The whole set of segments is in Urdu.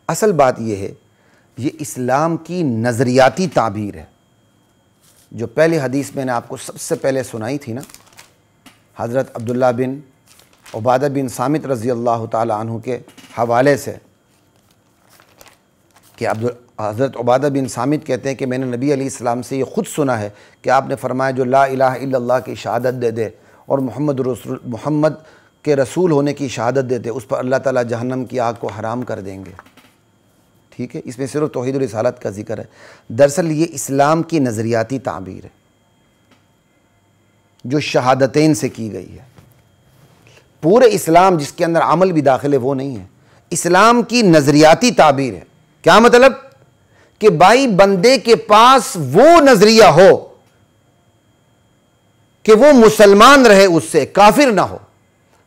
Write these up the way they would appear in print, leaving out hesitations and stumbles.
اصل بات یہ ہے، یہ اسلام کی نظریاتی تعبیر ہے۔ جو پہلی حدیث میں نے آپ کو سب سے پہلے سنائی تھی نا، حضرت عبداللہ بن عبادہ بن صامت رضی اللہ تعالی عنہ کے حوالے سے، کہ حضرت عبادہ بن صامت کہتے ہیں کہ میں نے نبی علیہ السلام سے یہ خود سنا ہے کہ آپ نے فرمایا جو لا الہ الا اللہ کی شہادت دے دے اور محمد کے رسول ہونے کی شہادت دے دے، اس پر اللہ تعالیٰ جہنم کی آگ کو حرام کر دیں گے۔ ٹھیک ہے، اس میں صرف توحید و رسالت کا ذکر ہے۔ دراصل یہ اسلام کی نظریاتی تعبیر ہے جو شہادتین سے کی گئی ہے۔ پورے اسلام جس کے اندر عمل بھی داخل ہے وہ نہیں ہے، اسلام کی نظریاتی تعبیر ہے۔ کیا مطلب؟ کہ بھائی بندے کے پاس وہ نظریہ ہو کہ وہ مسلمان رہے، اس سے کافر نہ ہو،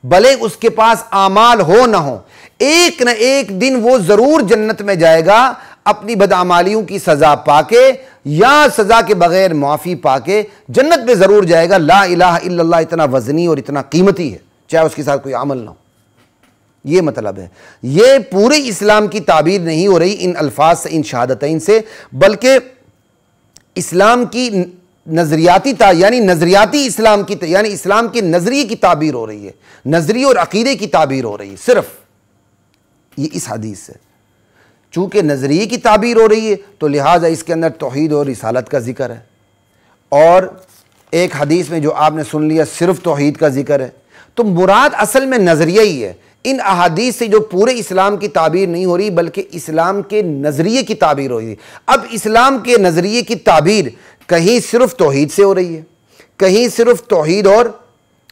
بھلے اس کے پاس اعمال ہو نہ ہو، ایک نہ ایک دن وہ ضرور جنت میں جائے گا، اپنی بدعمالیوں کی سزا پا کے یا سزا کے بغیر معافی پا کے جنت میں ضرور جائے گا۔ لا الہ الا اللہ اتنا وزنی اور اتنا قیمتی ہے، چاہے اس کے ساتھ کوئی عمل نہ ہو۔ یہ مطلب ہے، یہ پورے اسلام کی تعبیر نہیں ہو رہی ان الفاظ سے، ان شہادتین سے، بلکہ اسلام کی نظریاتی یعنی نظریاتی اسلام کی، یعنی اسلام کے نظریے کی تعبیر ہو رہی ہے، نظریے اور عقیدے کی تعبیر ہو رہی ہے صرف یہ اس حدیث سے۔ چونکہ نظریے کی تعبیر ہو رہی ہے تو لہٰذا اس کے اندر توحید اور رسالت کا ذکر ہے، اور ایک حدیث میں جو آپ نے سن لیا صرف توحید کا ذکر ہے، تو مراد اصل میں نظریہ ہی ہے۔ ان احادیث سے جو پورے اسلام کی تعبیر نہیں ہو رہی بلکہ اسلام کے نظریے کی تعبیر ہو رہی ہے۔ اب اسلام کے نظریے کی تعبیر کہیں صرف توحید سے ہو رہی ہے، کہیں صرف توحید اور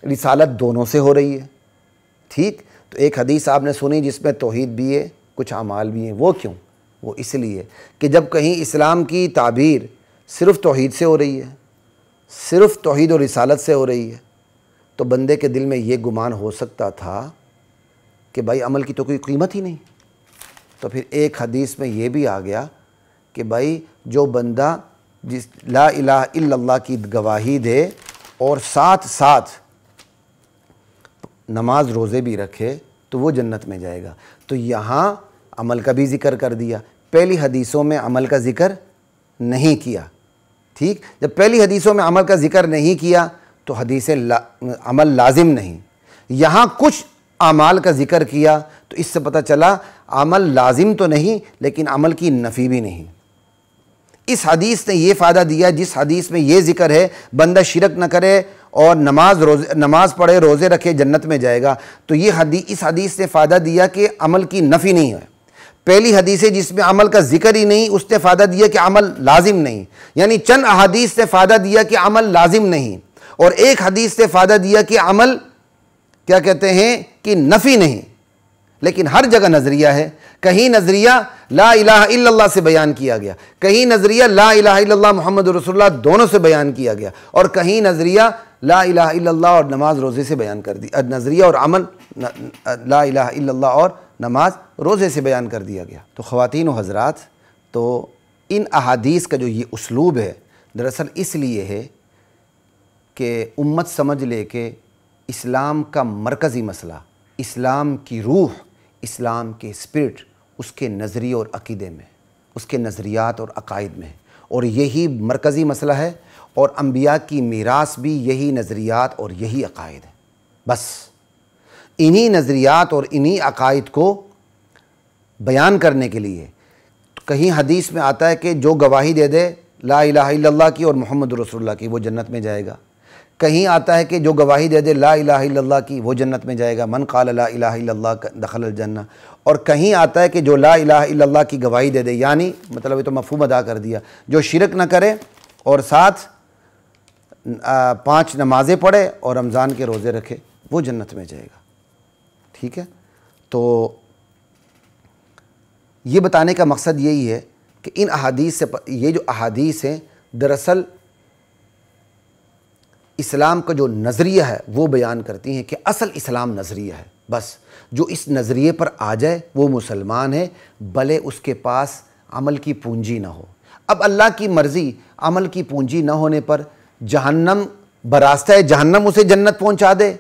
رسالت دونوں سے ہو رہی ہے۔ ٹھیک، تو ایک حدیث آپ نے سنی جس میں توحید بھی ہے، کچھ اعمال بھی ہیں۔ وہ کیوں؟ وہ اس لیے کہ جب کہیں اسلام کی تعبیر صرف توحید سے ہو رہی ہے، صرف توحید اور رسالت سے ہو رہی ہے، تو بندے کے دل میں یہ گمان ہو سکتا تھا کہ بھائی عمل کی تو کوئی قیمت ہی نہیں۔ تو پھر ایک حدیث میں یہ بھی آ گیا کہ بھائی جو بندہ جس لا الہ الا اللہ کی گواہی دے اور ساتھ ساتھ نماز روزے بھی رکھے تو وہ جنت میں جائے گا۔ تو یہاں عمل کا بھی ذکر کر دیا، پہلی حدیثوں میں عمل کا ذکر نہیں کیا۔ ٹھیک، جب پہلی حدیثوں میں عمل کا ذکر نہیں کیا تو حدیث عمل لازم نہیں، یہاں کچھ اعمال کا ذکر کیا تو اس سے پتہ چلا عمل لازم تو نہیں لیکن عمل کی نفی بھی نہیں۔ اس حدیث نے یہ فائدہ دیا، جس حدیث میں یہ ذکر ہے بندہ شرک نہ کرے اور نماز پڑھے روزے رکھے جنت میں جائے گا، تو یہ اس حدیث نے فائدہ دیا کہ عمل کی نفی نہیں ہے۔ پہلی حدیث ہے جس میں عمل کا ذکر ہی نہیں، اس نے فائدہ دیا کہ عمل لازم نہیں، یعنی چند احادیث نے فائدہ دیا کہ عمل لازم نہیں، اور ایک حدیث نے فائدہ دیا کہ عمل کیا کہتے ہیں کہ نفی نہیں۔ لیکن ہر جگہ نظریہ ہے، کہیں نظریہ لا الہ الا اللہ سے بیان کیا گیا، کہیں نظریہ لا الہ الا اللہ محمد رسول اللہ دونوں سے بیان کیا گیا، اور کہیں نظریہ لا الہ الا اللہ اور نماز روزے سے بیان کر دیا، نظریہ اور عمل لا الہ الا اللہ اور نماز روزے سے بیان کر دیا گیا۔ تو خواتین و حضرات، تو ان احادیث کا جو یہ اسلوب ہے دراصل اس لیے ہے کہ امت سمجھ لے کہ اسلام کا مرکزی مسئلہ، اسلام کی روح، اسلام کے اسپرٹ اس کے نظریے اور عقیدے میں، اس کے نظریات اور عقائد میں، اور یہی مرکزی مسئلہ ہے، اور انبیاء کی میراث بھی یہی نظریات اور یہی عقائد ہے۔ بس انہی نظریات اور انہی عقائد کو بیان کرنے کے لیے کہیں حدیث میں آتا ہے کہ جو گواہی دے دے لا الہ الا اللہ کی اور محمد رسول اللہ کی وہ جنت میں جائے گا، کہیں آتا ہے کہ جو گواہی دے دے لا الہ الا اللہ کی وہ جنت میں جائے گا، من قال لا الہ الا اللہ دخل الجنہ، اور کہیں آتا ہے کہ جو لا الہ الا اللہ کی گواہی دے دے، یعنی مطلب یہ تو مفہوم ادا کر دیا، جو شرک نہ کرے اور ساتھ 5 نمازیں پڑھے اور رمضان کے روزے رکھے وہ جنت میں جائے گا۔ ٹھیک ہے، تو یہ بتانے کا مقصد یہی ہے کہ ان احادیث سے یہ جو احادیث ہیں دراصل اسلام کا جو نظریہ ہے وہ بیان کرتی ہیں کہ اصل اسلام نظریہ ہے، بس جو اس نظریے پر آ جائے وہ مسلمان ہے، بھلے اس کے پاس عمل کی پونجی نہ ہو۔ اب اللہ کی مرضی عمل کی پونجی نہ ہونے پر جہنم براستہ جہنم اسے جنت پہنچا دے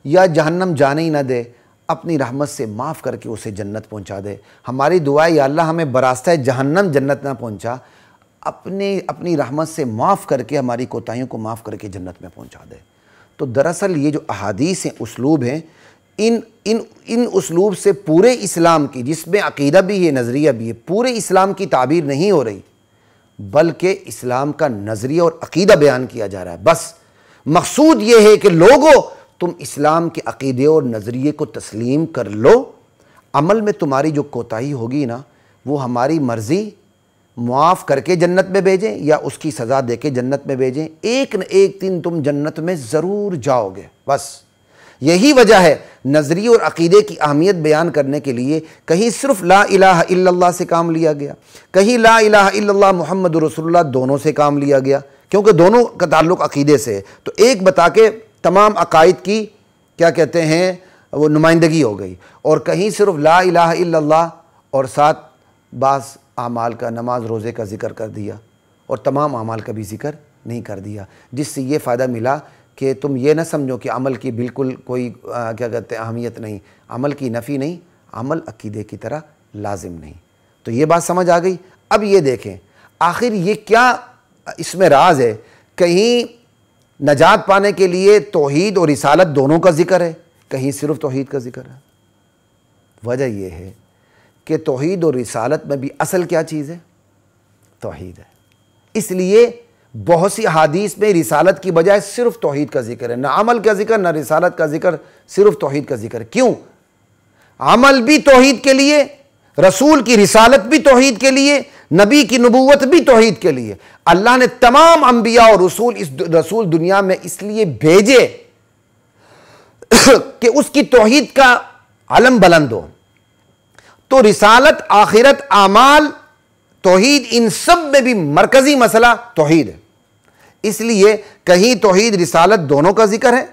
یا جہنم جانے ہی نہ دے، اپنی رحمت سے معاف کر کے اسے جنت پہنچا دے۔ ہماری دعا ہے یا اللہ ہمیں براستہ جہنم جنت نہ پہنچا، اپنی رحمت سے معاف کر کے ہماری کوتاہیوں کو معاف کر کے جنت میں پہنچا دے۔ تو دراصل یہ جو احادیث ہیں، اسلوب ہیں، ان اسلوب سے پورے اسلام کی، جس میں عقیدہ بھی ہے، نظریہ بھی ہے، پورے اسلام کی تعبیر نہیں ہو رہی، بلکہ اسلام کا نظریہ اور عقیدہ بیان کیا جا رہا ہے۔ بس مقصود یہ ہے کہ لوگوں تم اسلام کے عقیدے اور نظریے کو تسلیم کر لو، عمل میں تمہاری جو کوتاہی ہوگی نا، وہ ہماری مرضی معاف کر کے جنت میں بھیجیں یا اس کی سزا دے کے جنت میں بھیجیں، ایک نہ ایک دن تم جنت میں ضرور جاؤ گے۔ بس یہی وجہ ہے نظریے اور عقیدے کی اہمیت بیان کرنے کے لیے کہیں صرف لا الہ الا اللہ سے کام لیا گیا، کہیں لا الہ الا اللہ محمد رسول اللہ، دونوں سے کام لیا گیا، کیونکہ دونوں کا تعلق عقیدے سے ہے۔ تو ایک بتا کے تمام عقائد کی کیا کہتے ہیں وہ نمائندگی ہو گئی، اور کہیں صرف لا الہ الا اللہ اور ساتھ بعض اعمال کا، نماز روزے کا ذکر کر دیا، اور تمام اعمال کا بھی ذکر نہیں کر دیا، جس سے یہ فائدہ ملا کہ تم یہ نہ سمجھو کہ عمل کی بالکل کوئی کیا کہتے ہیں اہمیت نہیں، عمل کی نفی نہیں، عمل عقیدے کی طرح لازم نہیں۔ تو یہ بات سمجھ آ گئی۔ اب یہ دیکھیں آخر یہ کیا اس میں راز ہے؟ کہیں نجات پانے کے لیے توحید اور رسالت دونوں کا ذکر ہے، کہیں صرف توحید کا ذکر ہے۔ وجہ یہ ہے کہ توحید اور رسالت میں بھی اصل کیا چیز ہے؟ توحید ہے۔ اس لیے بہت سی احادیث میں رسالت کی بجائے صرف توحید کا ذکر ہے، نہ عمل کا ذکر نہ رسالت کا ذکر، صرف توحید کا ذکر۔ کیوں؟ عمل بھی توحید کے لیے، رسول کی رسالت بھی توحید کے لیے، نبی کی نبوت بھی توحید کے لیے۔ اللہ نے تمام انبیاء اور رسول دنیا میں اس لیے بھیجے کہ اس کی توحید کا علم بلند ہو۔ تو رسالت، آخرت، اعمال، توحید، ان سب میں بھی مرکزی مسئلہ توحید ہے۔ اس لیے کہیں توحید رسالت دونوں کا ذکر ہے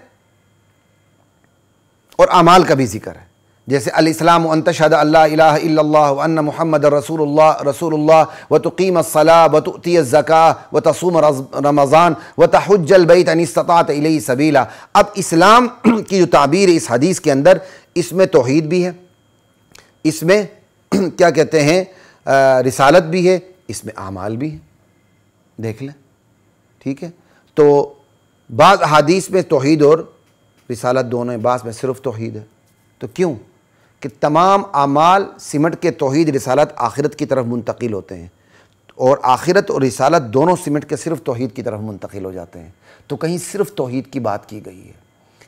اور اعمال کا بھی ذکر ہے، جیسے الاسلام ان تشہد اللہ الہ الا اللہ وان محمد رسول اللہ وتقیم الصلاۃ وتؤتی الزکاۃ وتصوم رمضان وتحج البیت ان استطعت الیہ سبیلا۔ اب اسلام کی جو تعبیر ہے اس حدیث کے اندر، اس میں توحید بھی ہے، اس میں کیا کہتے ہیں رسالت بھی ہے، اس میں اعمال بھی ہے۔ دیکھ لیں، ٹھیک ہے۔ تو بعض احادیث میں توحید اور رسالت دونوں ہیں، بعض میں صرف توحید ہے۔ تو کیوں؟ کہ تمام اعمال سمٹ کے توحید رسالت آخرت کی طرف منتقل ہوتے ہیں، اور آخرت اور رسالت دونوں سمٹ کے صرف توحید کی طرف منتقل ہو جاتے ہیں۔ تو کہیں صرف توحید کی بات کی گئی ہے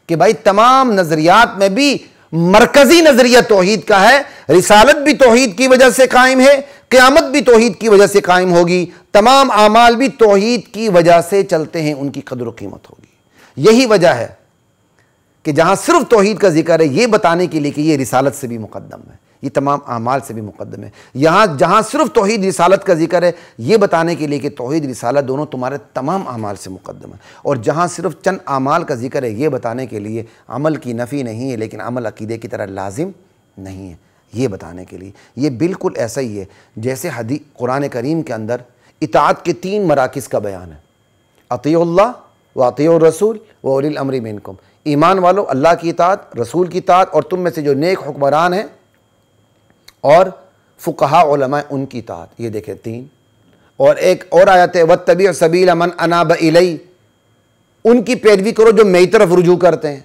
کہ بھائی تمام نظریات میں بھی مرکزی نظریہ توحید کا ہے، رسالت بھی توحید کی وجہ سے قائم ہے، قیامت بھی توحید کی وجہ سے قائم ہوگی، تمام اعمال بھی توحید کی وجہ سے چلتے ہیں، ان کی قدر و قیمت ہوگی۔ یہی وجہ ہے کہ جہاں صرف توحید کا ذکر ہے، یہ بتانے کے لیے کہ یہ رسالت سے بھی مقدم ہے، یہ تمام اعمال سے بھی مقدم ہے۔ جہاں صرف توحید رسالت کا ذکر ہے، یہ بتانے کے لیے کہ توحید رسالت دونوں تمہارے تمام اعمال سے مقدم ہے۔ اور جہاں صرف چند اعمال کا ذکر ہے، یہ بتانے کے لیے عمل کی نفی نہیں ہے، لیکن عمل عقیدے کی طرح لازم نہیں ہے، یہ بتانے کے لیے۔ یہ بالکل ایسا ہی ہے جیسے قرآن کریم کے اندر اطاعت کے 3 مراکز کا بیان ہے، اطیعوا اللہ واطیعوا الرسول واولی الامر منکم۔ ایمان والو، اللہ کی اطاعت، رسول کی اطاعت، اور تم میں سے جو نیک حکمران ہیں اور فقہاء علماء، ان کی اطاعت۔ یہ دیکھیں 3۔ اور ایک اور آیت ہے واتبع سبیل من اناب الی، ان کی پیروی کرو جو میری طرف رجوع کرتے ہیں۔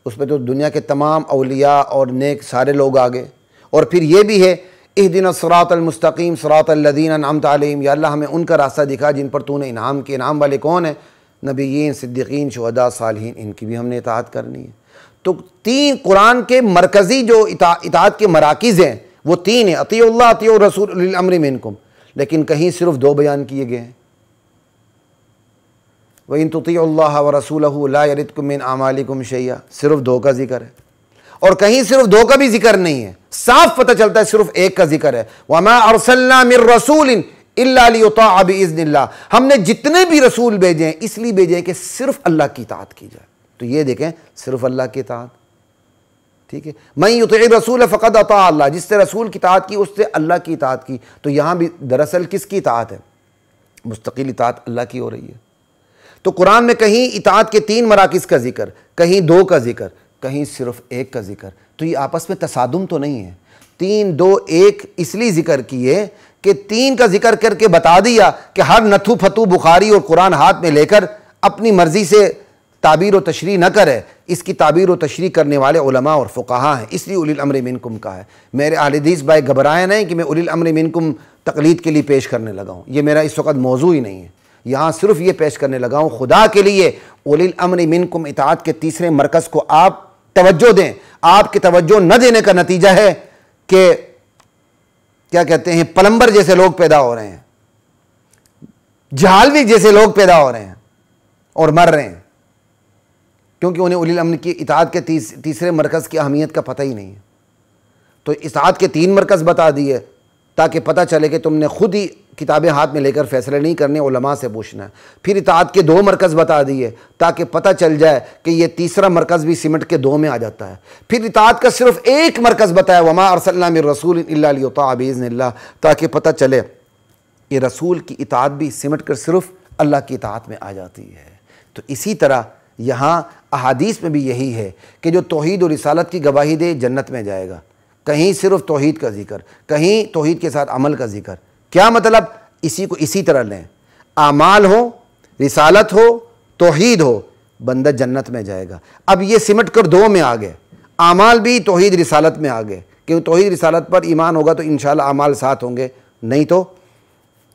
اس پہ تو دنیا کے تمام اولیاء اور نیک سارے لوگ آگے۔ اور پھر یہ بھی ہے اہدنا الصراط المستقیم صراط الذین انعمت علیہم، یا اللہ ہمیں ان کا راستہ دکھا جن پر تو نے انعام کیے۔ انعام والے کون ہیں؟ نبیین، صدیقین، شہداء، صالحین، ان کی بھی ہم نے اطاعت کرنی ہے۔ تو 3 قرآن کے مرکزی جو اطاعت کے مراکز ہیں وہ 3 ہیں، اطیعوا اللہ، اطیعوا الرسول، اولی الامر منکم۔ لیکن کہیں صرف 2 بیان کیے گئے ہیں، وَإِن تُطِيعُوا اللَّهَ وَرَسُولَهُ لَا يَلِدْكُم مِّنْ أَعْمَالِكُمْ شَيْئًا، صرف 2 کا ذکر ہے۔ اور کہیں صرف 2 کا بھی ذکر نہیں ہے، صاف پتہ چلتا ہے صرف 1 کا ذکر ہے، وَمَا أَرْسَلْنَا مِن رَّسُولٍ إِلَّا لِيُطَاعَ بِإِذْنِ اللَّهِ۔ ہم نے جتنے بھی رسول بھیجے ہیں اس لیے بھیجے ہیں کہ صرف اللہ کی اطاعت کی جائے۔ تو یہ دیکھیں صرف اللہ کی اطاعت، ٹھیک ہے۔ مَن يُطِعِ الرَّسُولَ فَقَدْ أَطَاعَ اللَّهَ، جس سے رسول کی اطاعت کی اس سے اللہ کی اطاعت کی۔ تو یہاں بھی دراصل کس کی اطاعت ہے؟ مستقل اطاعت اللہ کی ہو رہی ہے۔ تو قرآن میں کہیں اطاعت کے 3 مراکز کا ذکر، کہیں 2 کا ذکر، کہیں صرف ایک کا ذکر. تو یہ آپس میں تصادم تو نہیں ہے. 3 2 1 اس لیے ذکر کیے کہ 3 کا ذکر کر کے بتا دیا کہ ہر نتھو پھتو بخاری اور قرآن ہاتھ میں لے کر اپنی مرضی سے تعبیر و تشریح نہ کرے. اس کی تعبیر و تشریح کرنے والے علماء اور فقہا ہیں, اس لیے اولی الامر منکم کا ہے. میرے اہل حدیث بھائی گھبرائے نہیں کہ میں اولی الامر منکم تقلید کے لیے پیش کرنے لگا ہوں. یہ میرا اس وقت موضوع ہی نہیں ہے. یہاں صرف یہ پیش کرنے لگا ہوں خدا کے لیے اولی الامر منکم اطاعت کے تیسرے مرکز کو آپ توجہ دیں. آپ کی توجہ نہ دینے کا نتیجہ ہے کہ کیا کہتے ہیں پلمبر جیسے لوگ پیدا ہو رہے ہیں, جہالوی جیسے لوگ پیدا ہو رہے ہیں اور مر رہے ہیں, کیونکہ انہیں اولی الامر کی اطاعت کے تیسرے مرکز کی اہمیت کا پتہ ہی نہیں ہے. تو اطاعت کے 3 مرکز بتا دیے تاکہ پتہ چلے کہ تم نے خود ہی کتابیں ہاتھ میں لے کر فیصلے نہیں کرنے, علماء سے پوچھنا ہے. پھر اطاعت کے 2 مرکز بتا دیے تاکہ پتہ چل جائے کہ یہ تیسرا مرکز بھی سمٹ کے 2 میں آ جاتا ہے. پھر اطاعت کا صرف 1 مرکز بتایا, وما ارسلنا من رسول الا لیطاع باذن اللہ, تاکہ پتہ چلے یہ رسول کی اطاعت بھی سمٹ کر صرف اللہ کی اطاعت میں آ جاتی ہے. تو اسی طرح یہاں احادیث میں بھی یہی ہے کہ جو توحید اور رسالت کی گواہی دے جنت میں جائے گا. کہیں صرف توحید کا ذکر, کہیں توحید کے ساتھ عمل کا ذکر. کیا مطلب؟ اسی کو اسی طرح لیں, اعمال ہو, رسالت ہو, توحید ہو, بندہ جنت میں جائے گا. اب یہ سمٹ کر 2 میں آ گئے, اعمال بھی توحید رسالت میں آ گئے, کیونکہ توحید رسالت پر ایمان ہوگا تو انشاءاللہ اعمال ساتھ ہوں گے, نہیں تو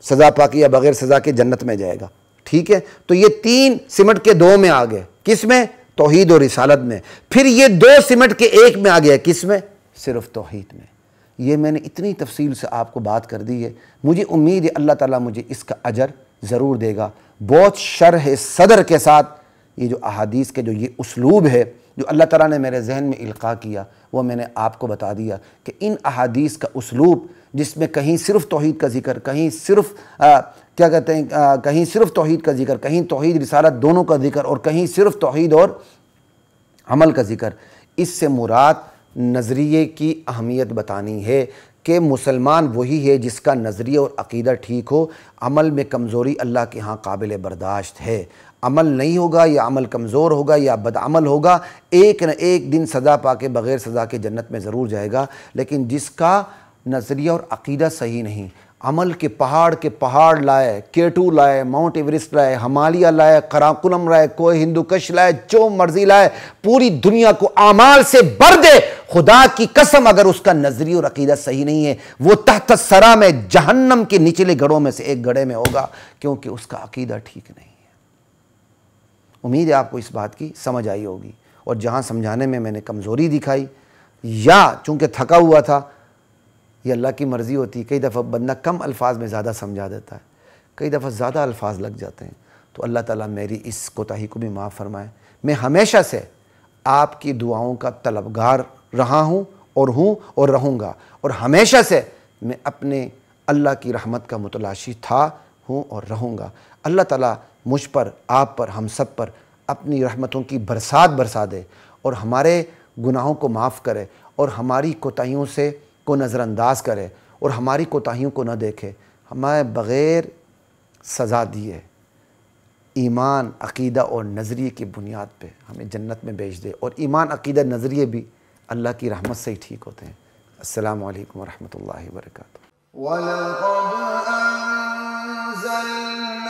سزا پاکی یا بغیر سزا کے جنت میں جائے گا. ٹھیک ہے, تو یہ 3 سمٹ کے 2 میں آ گئے. کس میں؟ توحید اور رسالت میں. پھر یہ 2 سمٹ کے 1 میں آ گیا. کس میں؟ صرف توحید میں. یہ میں نے اتنی تفصیل سے آپ کو بات کر دی ہے. مجھے امید ہے اللہ تعالیٰ مجھے اس کا اجر ضرور دے گا. بہت شرح صدر کے ساتھ یہ جو احادیث کے جو یہ اسلوب ہے جو اللہ تعالیٰ نے میرے ذہن میں القاء کیا, وہ میں نے آپ کو بتا دیا کہ ان احادیث کا اسلوب جس میں کہیں صرف توحید کا ذکر, کہیں صرف کیا کہتے ہیں کہیں صرف توحید کا ذکر, کہیں توحید رسالت دونوں کا ذکر, اور کہیں صرف توحید اور عمل کا ذکر. اس سے مراد نظریے کی اہمیت بتانی ہے کہ مسلمان وہی ہے جس کا نظریہ اور عقیدہ ٹھیک ہو. عمل میں کمزوری اللہ کے ہاں قابل برداشت ہے. عمل نہیں ہوگا یا عمل کمزور ہوگا یا بدعمل ہوگا, ایک نہ ایک دن سزا پا کے بغیر سزا کے جنت میں ضرور جائے گا. لیکن جس کا نظریہ اور عقیدہ صحیح نہیں, عمل کے پہاڑ لائے, کیٹو لائے, ماؤنٹ ایوریسٹ لائے, ہمالیہ لائے, قراقلم لائے, کوہ ہندو کش لائے, جو مرضی لائے, پوری دنیا کو اعمال سے بھر دے, خدا کی قسم اگر اس کا نظریہ اور عقیدہ صحیح نہیں ہے وہ تحت الثری میں جہنم کے نچلے گڑھوں میں سے ایک گڑھے میں ہوگا, کیونکہ اس کا عقیدہ ٹھیک نہیں ہے. امید ہے آپ کو اس بات کی سمجھ آئی ہوگی. اور جہاں سمجھانے میں نے کمزوری دکھائی یا چونکہ تھکا ہوا تھا, یہ اللہ کی مرضی ہوتی ہے. کئی دفعہ بندہ کم الفاظ میں زیادہ سمجھا دیتا ہے, کئی دفعہ زیادہ الفاظ لگ جاتے ہیں. تو اللہ تعالیٰ میری اس کوتاہی کو بھی معاف فرمائے. میں ہمیشہ سے آپ کی دعاؤں کا طلبگار رہا ہوں اور رہوں گا, اور ہمیشہ سے میں اپنے اللہ کی رحمت کا متلاشی تھا, ہوں اور رہوں گا. اللہ تعالیٰ مجھ پر, آپ پر, ہم سب پر اپنی رحمتوں کی برسا دے, اور ہمارے گناہوں کو معاف کرے, اور ہماری کوتاہیوں سے کو نظر انداز کرے, اور ہماری کوتاہیوں کو نہ دیکھے. ہمیں بغیر سزا دیے ایمان, عقیدہ اور نظریے کی بنیاد پہ ہمیں جنت میں بھیج دے. اور ایمان, عقیدہ, نظریے بھی اللہ کی رحمت سے ہی ٹھیک ہوتے ہیں. السلام علیکم ورحمۃ اللہ وبرکاتہ. وَلَقَدْ أَنزَلْنَا